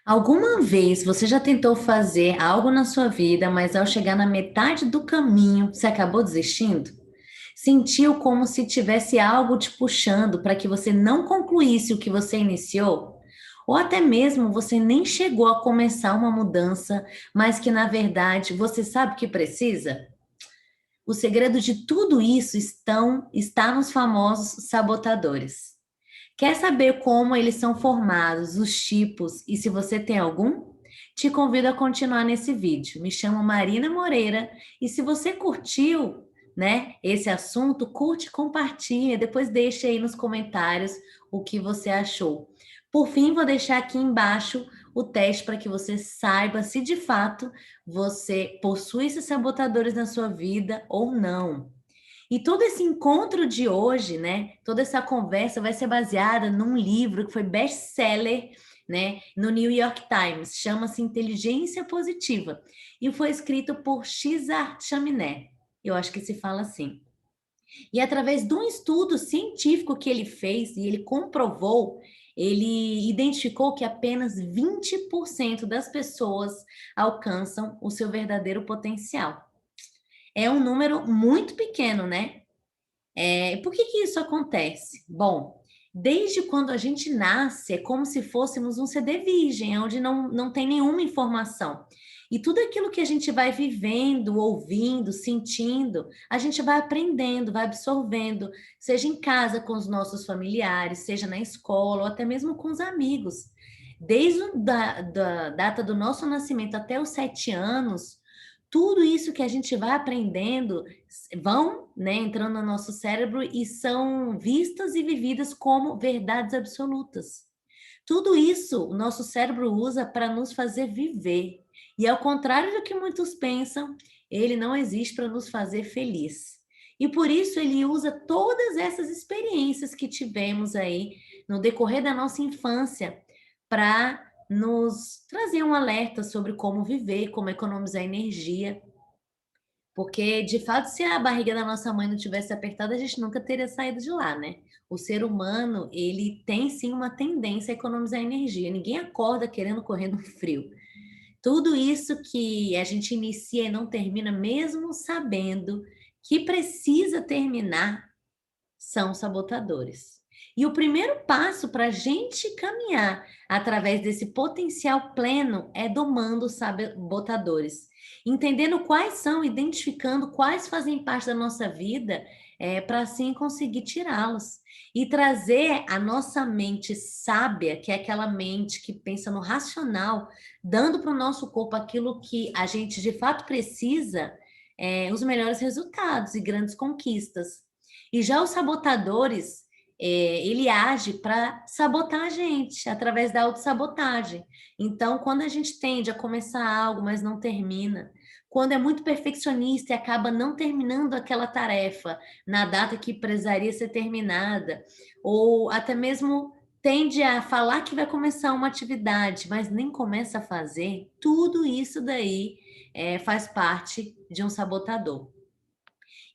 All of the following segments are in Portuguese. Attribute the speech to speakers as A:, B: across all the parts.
A: Alguma vez você já tentou fazer algo na sua vida, mas ao chegar na metade do caminho, você acabou desistindo? Sentiu como se tivesse algo te puxando para que você não concluísse o que você iniciou? Ou até mesmo você nem chegou a começar uma mudança, mas que na verdade você sabe que precisa? O segredo de tudo isso está nos famosos sabotadores. Quer saber como eles são formados, os tipos e se você tem algum? Te convido a continuar nesse vídeo. Me chamo Marina Moreira e se você curtiu, né, esse assunto, curte, compartilha, depois deixa aí nos comentários o que você achou. Por fim, vou deixar aqui embaixo o teste para que você saiba se de fato você possui esses sabotadores na sua vida ou não. E todo esse encontro de hoje, né? Toda essa conversa vai ser baseada num livro que foi best-seller, né? No New York Times, chama-se Inteligência Positiva e foi escrito por Cesar Chaminé. Eu acho que se fala assim. E através de um estudo científico que ele fez e ele comprovou, ele identificou que apenas 20% das pessoas alcançam o seu verdadeiro potencial. É um número muito pequeno, né? Por que que isso acontece? Bom, desde quando a gente nasce, é como se fôssemos um CD virgem, onde não tem nenhuma informação. E tudo aquilo que a gente vai vivendo, ouvindo, sentindo, a gente vai aprendendo, vai absorvendo, seja em casa com os nossos familiares, seja na escola, ou até mesmo com os amigos. Desde da data do nosso nascimento até os 7 anos, tudo isso que a gente vai aprendendo vão, né, entrando no nosso cérebro e são vistas e vividas como verdades absolutas. Tudo isso o nosso cérebro usa para nos fazer viver. E ao contrário do que muitos pensam, ele não existe para nos fazer feliz. E por isso ele usa todas essas experiências que tivemos aí no decorrer da nossa infância para nos trazer um alerta sobre como viver, como economizar energia, porque, de fato, se a barriga da nossa mãe não tivesse apertada, a gente nunca teria saído de lá, né? O ser humano, ele tem sim uma tendência a economizar energia. Ninguém acorda querendo correr no frio. Tudo isso que a gente inicia e não termina, mesmo sabendo que precisa terminar, são sabotadores. E o primeiro passo para a gente caminhar através desse potencial pleno é domando os sabotadores, entendendo quais são, identificando quais fazem parte da nossa vida, para assim conseguir tirá-los e trazer a nossa mente sábia, que é aquela mente que pensa no racional, dando para o nosso corpo aquilo que a gente de fato precisa, os melhores resultados e grandes conquistas. E já os sabotadores, ele age para sabotar a gente através da autossabotagem. Então, quando a gente tende a começar algo, mas não termina, quando é muito perfeccionista e acaba não terminando aquela tarefa na data que precisaria ser terminada, ou até mesmo tende a falar que vai começar uma atividade, mas nem começa a fazer, tudo isso daí faz parte de um sabotador.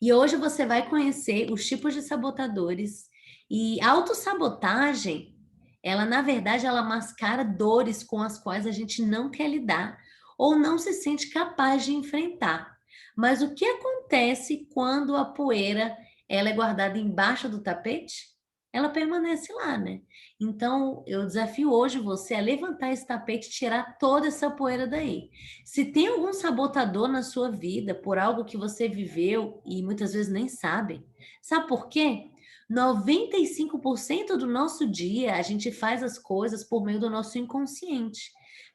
A: E hoje você vai conhecer os tipos de sabotadores. E autossabotagem, ela na verdade ela mascara dores com as quais a gente não quer lidar ou não se sente capaz de enfrentar. Mas o que acontece quando a poeira ela é guardada embaixo do tapete? Ela permanece lá, né? Então, eu desafio hoje você a levantar esse tapete e tirar toda essa poeira daí. Se tem algum sabotador na sua vida por algo que você viveu e muitas vezes nem sabe por quê? 95% do nosso dia a gente faz as coisas por meio do nosso inconsciente.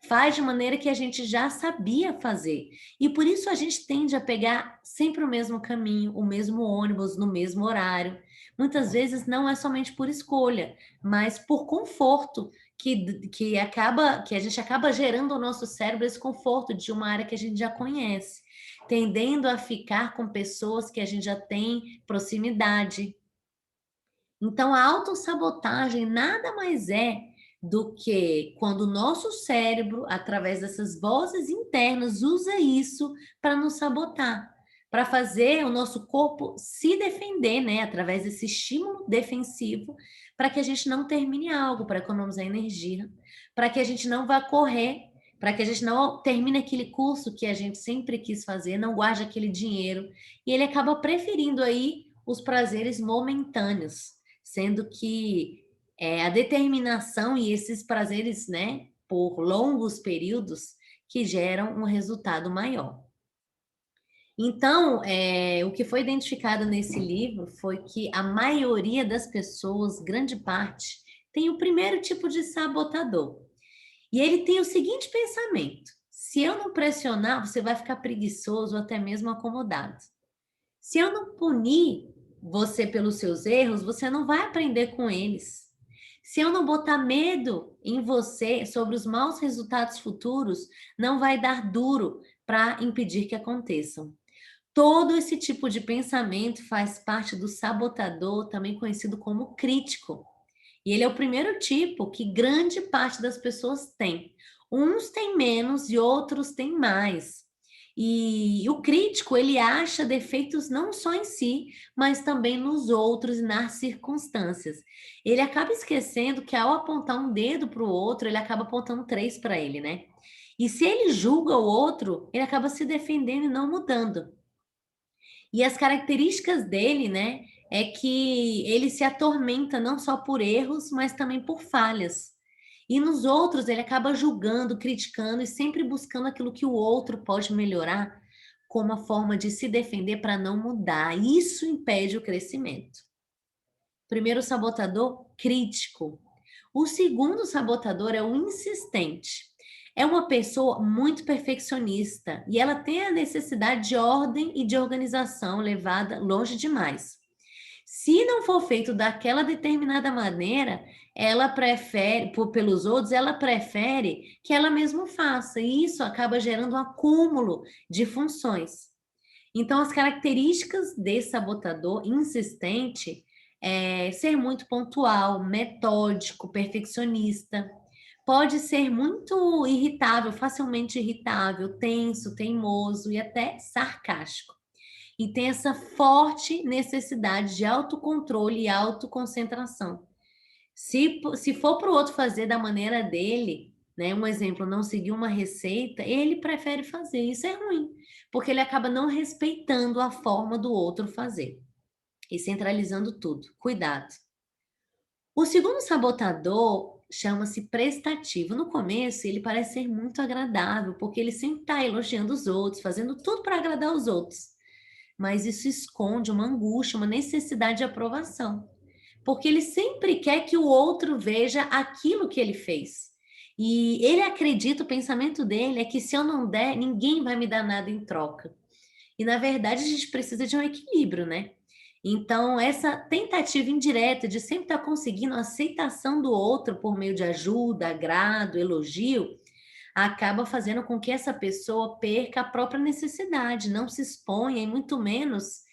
A: Faz de maneira que a gente já sabia fazer. E por isso a gente tende a pegar sempre o mesmo caminho, o mesmo ônibus, no mesmo horário. Muitas vezes não é somente por escolha, mas por conforto que a gente acaba gerando ao nosso cérebro esse conforto de uma área que a gente já conhece, tendendo a ficar com pessoas que a gente já tem proximidade. Então, a autossabotagem nada mais é do que quando o nosso cérebro, através dessas vozes internas, usa isso para nos sabotar, para fazer o nosso corpo se defender, né, através desse estímulo defensivo, para que a gente não termine algo, para economizar energia, para que a gente não vá correr, para que a gente não termine aquele curso que a gente sempre quis fazer, não guarde aquele dinheiro, e ele acaba preferindo aí os prazeres momentâneos, sendo que a determinação e esses prazeres, né, por longos períodos, que geram um resultado maior. Então, o que foi identificado nesse livro foi que a maioria das pessoas, grande parte, tem o primeiro tipo de sabotador. E ele tem o seguinte pensamento: se eu não pressionar, você vai ficar preguiçoso ou até mesmo acomodado. Se eu não punir você pelos seus erros, você não vai aprender com eles. Se eu não botar medo em você sobre os maus resultados futuros, não vai dar duro para impedir que aconteçam. Todo esse tipo de pensamento faz parte do sabotador, também conhecido como crítico. E ele é o primeiro tipo que grande parte das pessoas tem. Uns têm menos e outros têm mais. E o crítico, ele acha defeitos não só em si, mas também nos outros e nas circunstâncias. Ele acaba esquecendo que ao apontar um dedo para o outro, ele acaba apontando três para ele, né? E se ele julga o outro, ele acaba se defendendo e não mudando. E as características dele, né, é que ele se atormenta não só por erros, mas também por falhas. E nos outros ele acaba julgando, criticando e sempre buscando aquilo que o outro pode melhorar como uma forma de se defender para não mudar. Isso impede o crescimento. Primeiro sabotador, crítico. O segundo sabotador é o insistente. É uma pessoa muito perfeccionista e ela tem a necessidade de ordem e de organização levada longe demais. Se não for feito daquela determinada maneira, ela prefere, pelos outros, ela prefere que ela mesma faça, e isso acaba gerando um acúmulo de funções. Então, as características desse sabotador insistente é ser muito pontual, metódico, perfeccionista. Pode ser muito irritável, facilmente irritável, tenso, teimoso e até sarcástico. E tem essa forte necessidade de autocontrole e autoconcentração. Se for para o outro fazer da maneira dele, né? Um exemplo, não seguir uma receita, ele prefere fazer. Isso é ruim, porque ele acaba não respeitando a forma do outro fazer e centralizando tudo. Cuidado. O segundo sabotador chama-se prestativo. No começo, ele parece ser muito agradável, porque ele sempre está elogiando os outros, fazendo tudo para agradar os outros. Mas isso esconde uma angústia, uma necessidade de aprovação. Porque ele sempre quer que o outro veja aquilo que ele fez. E ele acredita, o pensamento dele é que se eu não der, ninguém vai me dar nada em troca. E na verdade a gente precisa de um equilíbrio, né? Então, essa tentativa indireta de sempre estar conseguindo a aceitação do outro por meio de ajuda, agrado, elogio, acaba fazendo com que essa pessoa perca a própria necessidade, não se exponha e muito menos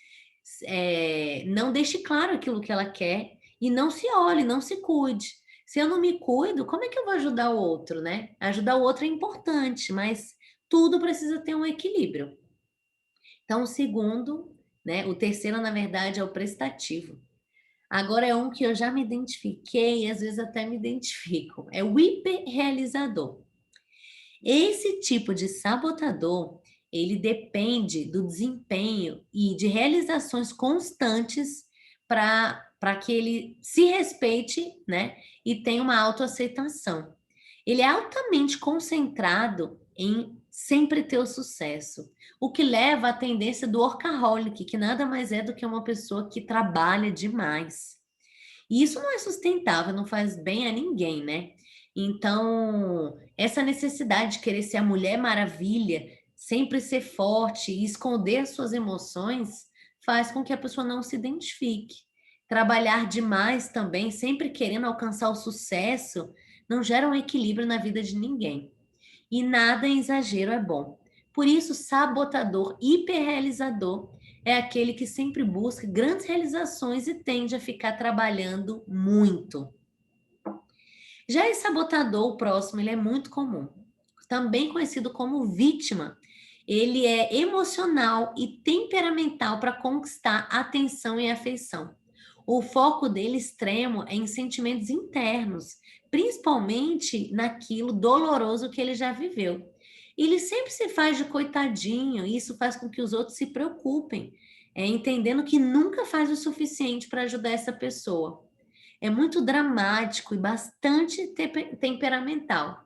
A: não deixe claro aquilo que ela quer e não se olhe, não se cuide. Se eu não me cuido, como é que eu vou ajudar o outro, né? Ajudar o outro é importante, mas tudo precisa ter um equilíbrio. Então, o segundo, né? O terceiro, na verdade, é o prestativo. Agora é um que eu já me identifiquei e às vezes até me identifico. É o hiperrealizador. Esse tipo de sabotador, ele depende do desempenho e de realizações constantes para que ele se respeite, né, e tenha uma autoaceitação. Ele é altamente concentrado em sempre ter o sucesso, o que leva à tendência do workaholic, que nada mais é do que uma pessoa que trabalha demais. E isso não é sustentável, não faz bem a ninguém, né? Então, essa necessidade de querer ser a Mulher Maravilha, sempre ser forte e esconder suas emoções, faz com que a pessoa não se identifique. Trabalhar demais também, sempre querendo alcançar o sucesso, não gera um equilíbrio na vida de ninguém. E nada em exagero é bom. Por isso, sabotador, hiperrealizador, é aquele que sempre busca grandes realizações e tende a ficar trabalhando muito. Já esse sabotador, o próximo, ele é muito comum. Também conhecido como vítima. Ele é emocional e temperamental para conquistar atenção e afeição. O foco dele extremo é em sentimentos internos, principalmente naquilo doloroso que ele já viveu. Ele sempre se faz de coitadinho, e isso faz com que os outros se preocupem, entendendo que nunca faz o suficiente para ajudar essa pessoa. É muito dramático e bastante temperamental.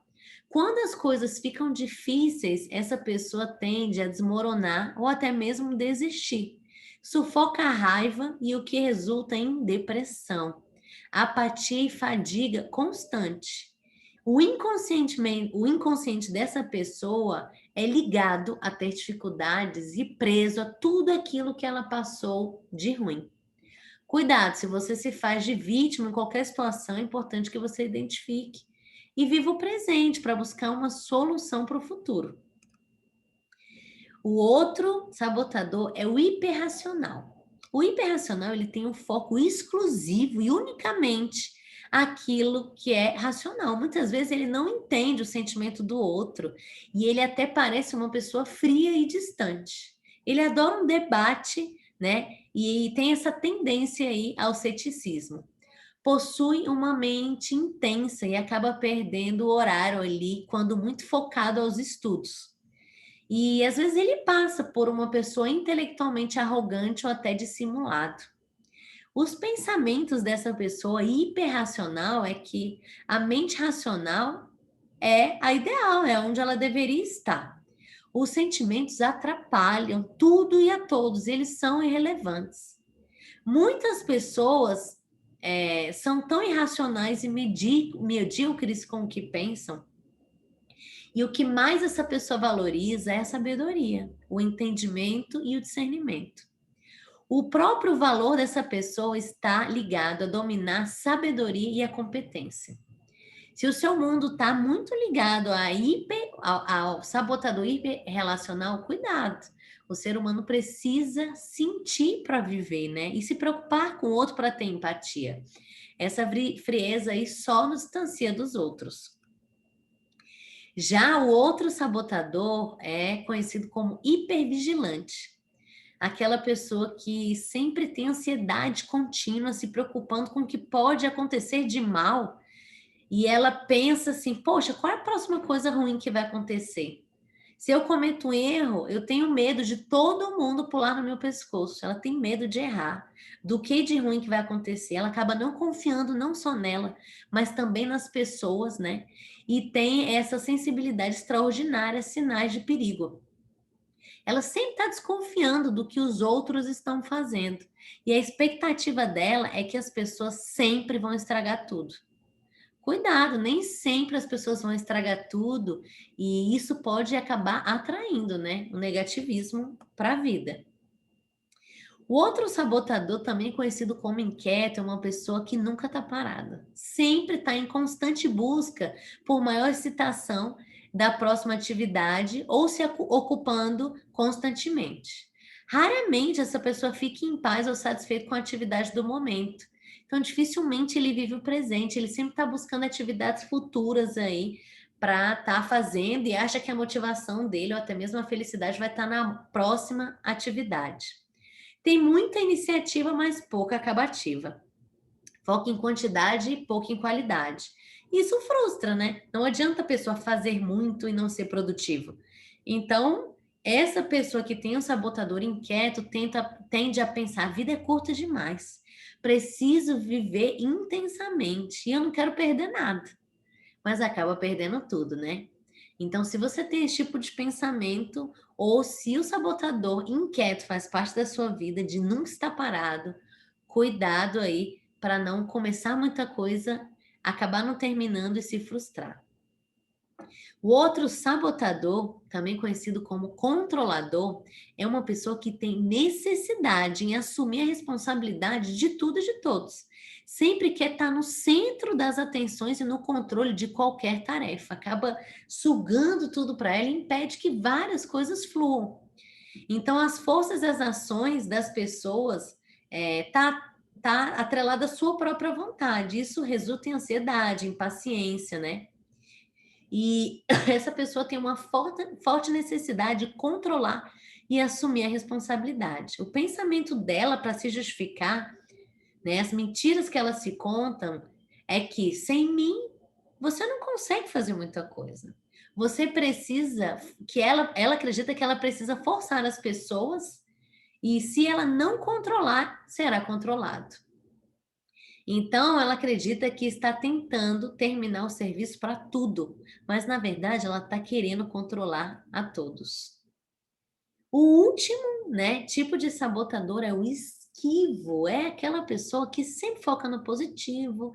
A: Quando as coisas ficam difíceis, essa pessoa tende a desmoronar ou até mesmo desistir. Sufoca a raiva e o que resulta em depressão, apatia e fadiga constante. O inconsciente dessa pessoa é ligado a ter dificuldades e preso a tudo aquilo que ela passou de ruim. Cuidado, se você se faz de vítima em qualquer situação, é importante que você identifique e viva o presente para buscar uma solução para o futuro. O outro sabotador é o hiperracional. O hiperracional, ele tem um foco exclusivo e unicamente aquilo que é racional. Muitas vezes ele não entende o sentimento do outro e ele até parece uma pessoa fria e distante. Ele adora um debate, né? E tem essa tendência aí ao ceticismo. Possui uma mente intensa e acaba perdendo o horário ali quando muito focado aos estudos. E às vezes ele passa por uma pessoa intelectualmente arrogante ou até dissimulado. Os pensamentos dessa pessoa hiperracional é que a mente racional é a ideal, é onde ela deveria estar. Os sentimentos atrapalham tudo e a todos, eles são irrelevantes. Muitas pessoas são tão irracionais e medíocres com o que pensam, e o que mais essa pessoa valoriza é a sabedoria, o entendimento e o discernimento. O próprio valor dessa pessoa está ligado a dominar a sabedoria e a competência. Se o seu mundo está muito ligado ao sabotador hiperrelacional, cuidado. O ser humano precisa sentir para viver, né? E se preocupar com o outro para ter empatia. Essa frieza aí só nos distancia dos outros. Já o outro sabotador é conhecido como hipervigilante. Aquela pessoa que sempre tem ansiedade contínua, se preocupando com o que pode acontecer de mal. E ela pensa assim: poxa, qual é a próxima coisa ruim que vai acontecer? Se eu cometo um erro, eu tenho medo de todo mundo pular no meu pescoço. Ela tem medo de errar. Do que de ruim que vai acontecer? Ela acaba não confiando não só nela, mas também nas pessoas, né? E tem essa sensibilidade extraordinária a sinais de perigo. Ela sempre está desconfiando do que os outros estão fazendo. E a expectativa dela é que as pessoas sempre vão estragar tudo. Cuidado, nem sempre as pessoas vão estragar tudo e isso pode acabar atraindo, né, o negativismo para a vida. O outro sabotador, também conhecido como inquieto, é uma pessoa que nunca está parada. Sempre está em constante busca por maior excitação da próxima atividade ou se ocupando constantemente. Raramente essa pessoa fica em paz ou satisfeita com a atividade do momento. Então, dificilmente ele vive o presente, ele sempre está buscando atividades futuras aí para estar fazendo e acha que a motivação dele ou até mesmo a felicidade vai estar na próxima atividade. Tem muita iniciativa, mas pouca acabativa. Foca em quantidade e pouco em qualidade. Isso frustra, né? Não adianta a pessoa fazer muito e não ser produtivo. Então, essa pessoa que tem um sabotador inquieto tende a pensar: a vida é curta demais. Preciso viver intensamente e eu não quero perder nada. Mas acaba perdendo tudo, né? Então, se você tem esse tipo de pensamento, ou se o sabotador inquieto faz parte da sua vida, de nunca estar parado, cuidado aí para não começar muita coisa, acabar não terminando e se frustrar. O outro sabotador, também conhecido como controlador, é uma pessoa que tem necessidade em assumir a responsabilidade de tudo e de todos. Sempre quer estar no centro das atenções e no controle de qualquer tarefa. Acaba sugando tudo para ela e impede que várias coisas fluam. Então, as forças e as ações das pessoas tá atrelada à sua própria vontade. Isso resulta em ansiedade, impaciência, né? E essa pessoa tem uma forte necessidade de controlar e assumir a responsabilidade. O pensamento dela para se justificar né? As mentiras que elas se contam é que sem mim você não consegue fazer muita coisa. Você precisa que ela acredita que ela precisa forçar as pessoas e se ela não controlar, será controlado. Então, ela acredita que está tentando terminar o serviço para tudo, mas na verdade ela está querendo controlar a todos. O último, né, tipo de sabotador é o esquivo, é aquela pessoa que sempre foca no positivo,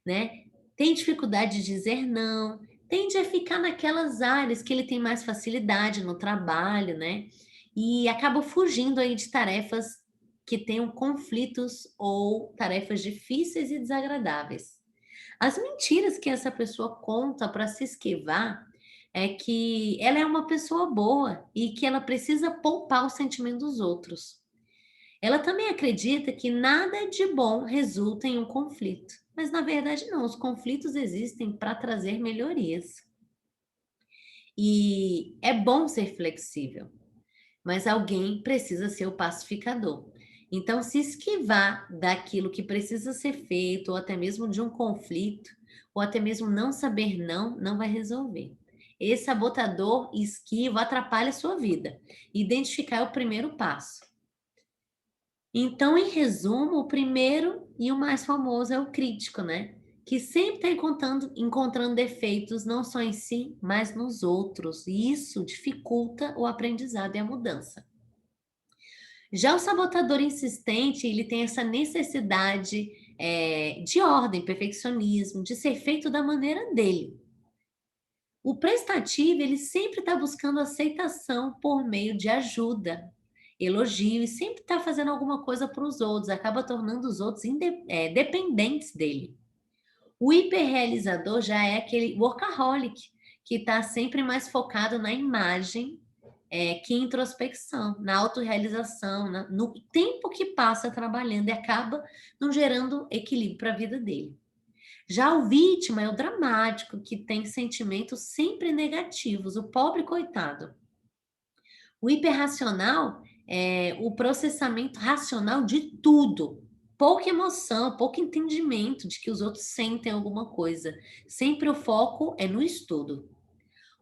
A: né? Tem dificuldade de dizer não, tende a ficar naquelas áreas que ele tem mais facilidade no trabalho, né? E acaba fugindo aí de tarefas que tenham conflitos ou tarefas difíceis e desagradáveis. As mentiras que essa pessoa conta para se esquivar é que ela é uma pessoa boa e que ela precisa poupar o sentimento dos outros. Ela também acredita que nada de bom resulta em um conflito, mas na verdade não, os conflitos existem para trazer melhorias. E é bom ser flexível, mas alguém precisa ser o pacificador. Então, se esquivar daquilo que precisa ser feito, ou até mesmo de um conflito, ou até mesmo não saber não, não vai resolver. Esse sabotador esquivo atrapalha a sua vida. Identificar é o primeiro passo. Então, em resumo, o primeiro e o mais famoso é o crítico, né? Que sempre está encontrando defeitos não só em si, mas nos outros. E isso dificulta o aprendizado e a mudança. Já o sabotador insistente, ele tem essa necessidade de ordem, perfeccionismo, de ser feito da maneira dele. O prestativo, ele sempre está buscando aceitação por meio de ajuda, elogio e sempre está fazendo alguma coisa para os outros, acaba tornando os outros dependentes dele. O hiperrealizador já é aquele workaholic, que está sempre mais focado na imagem que introspecção, na autorrealização, no tempo que passa trabalhando e acaba não gerando equilíbrio para a vida dele. Já o vítima é o dramático, que tem sentimentos sempre negativos, o pobre coitado. O hiperracional é o processamento racional de tudo. Pouca emoção, pouco entendimento de que os outros sentem alguma coisa. Sempre o foco é no estudo.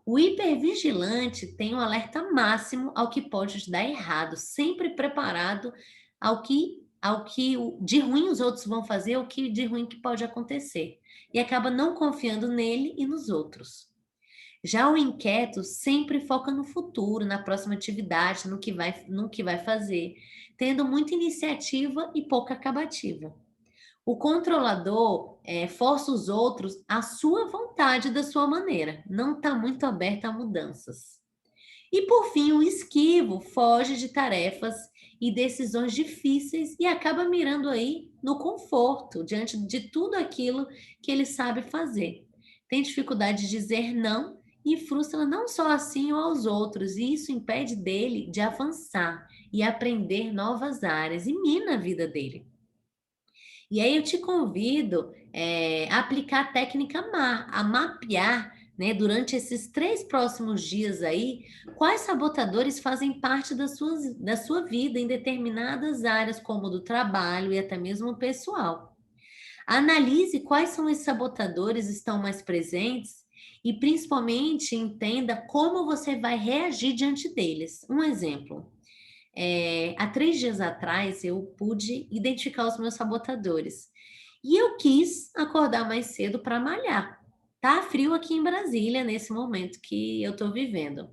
A: O hipervigilante tem um alerta máximo ao que pode dar errado, sempre preparado ao que de ruim os outros vão fazer, o que de ruim que pode acontecer. E acaba não confiando nele e nos outros. Já o inquieto sempre foca no futuro, na próxima atividade, no que vai fazer, tendo muita iniciativa e pouca acabativa. O controlador força os outros à sua vontade, da sua maneira, não está muito aberto a mudanças. E por fim, o esquivo foge de tarefas e decisões difíceis e acaba mirando aí no conforto, diante de tudo aquilo que ele sabe fazer. Tem dificuldade de dizer não e frustra não só assim ou aos outros, e isso impede dele de avançar e aprender novas áreas e mina a vida dele. E aí eu te convido a aplicar a técnica MAR, a mapear, né, durante esses 3 próximos dias aí, quais sabotadores fazem parte da sua vida em determinadas áreas, como do trabalho e até mesmo pessoal. Analise quais são esses sabotadores estão mais presentes e principalmente entenda como você vai reagir diante deles. Um exemplo. Há 3 dias atrás, eu pude identificar os meus sabotadores. E eu quis acordar mais cedo para malhar. Tá frio aqui em Brasília nesse momento que eu estou vivendo.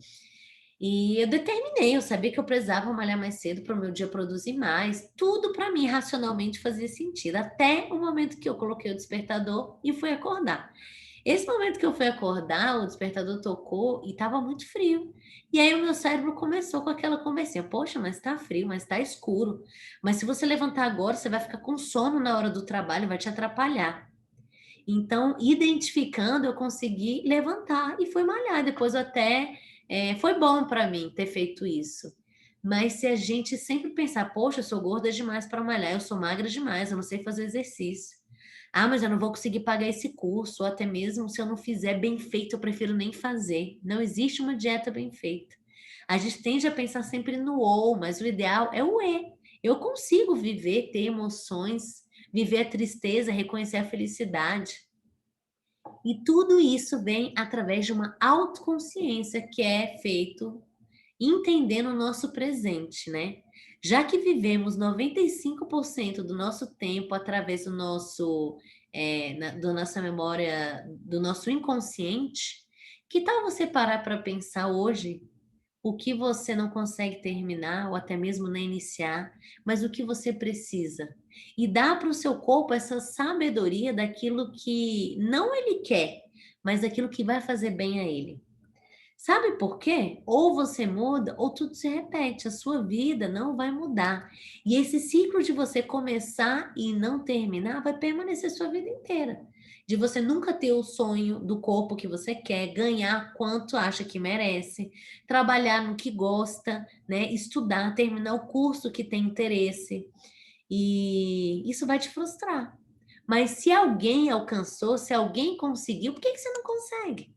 A: E eu determinei, eu sabia que eu precisava malhar mais cedo para o meu dia produzir mais. Tudo para mim racionalmente fazia sentido, até o momento que eu coloquei o despertador e fui acordar. Esse momento que eu fui acordar, o despertador tocou e estava muito frio. E aí o meu cérebro começou com aquela conversinha: poxa, mas está frio, mas está escuro. Mas se você levantar agora, você vai ficar com sono na hora do trabalho, vai te atrapalhar. Então, identificando, eu consegui levantar e fui malhar. Depois eu até foi bom para mim ter feito isso. Mas se a gente sempre pensar, poxa, eu sou gorda demais para malhar, eu sou magra demais, eu não sei fazer exercício. Ah, mas eu não vou conseguir pagar esse curso, ou até mesmo se eu não fizer bem feito, eu prefiro nem fazer. Não existe uma dieta bem feita. A gente tende a pensar sempre no ou, mas o ideal é o e. Eu consigo viver, ter emoções, viver a tristeza, reconhecer a felicidade. E tudo isso vem através de uma autoconsciência que é feito entendendo o nosso presente, né? Já que vivemos 95% do nosso tempo através do nosso, da nossa memória, do nosso inconsciente, que tal você parar para pensar hoje o que você não consegue terminar ou até mesmo nem iniciar, mas o que você precisa? E dá para o seu corpo essa sabedoria daquilo que não ele quer, mas daquilo que vai fazer bem a ele. Sabe por quê? Ou você muda ou tudo se repete, a sua vida não vai mudar. E esse ciclo de você começar e não terminar vai permanecer sua vida inteira. De você nunca ter o sonho do corpo que você quer, ganhar quanto acha que merece, trabalhar no que gosta, né? Estudar, terminar o curso que tem interesse. E isso vai te frustrar. Mas se alguém alcançou, se alguém conseguiu, por que que você não consegue?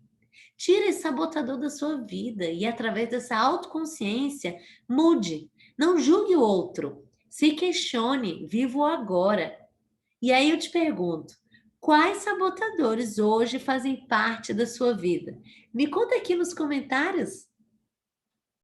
A: Tira esse sabotador da sua vida e, através dessa autoconsciência, mude. Não julgue o outro. Se questione, viva o agora. E aí eu te pergunto: quais sabotadores hoje fazem parte da sua vida? Me conta aqui nos comentários.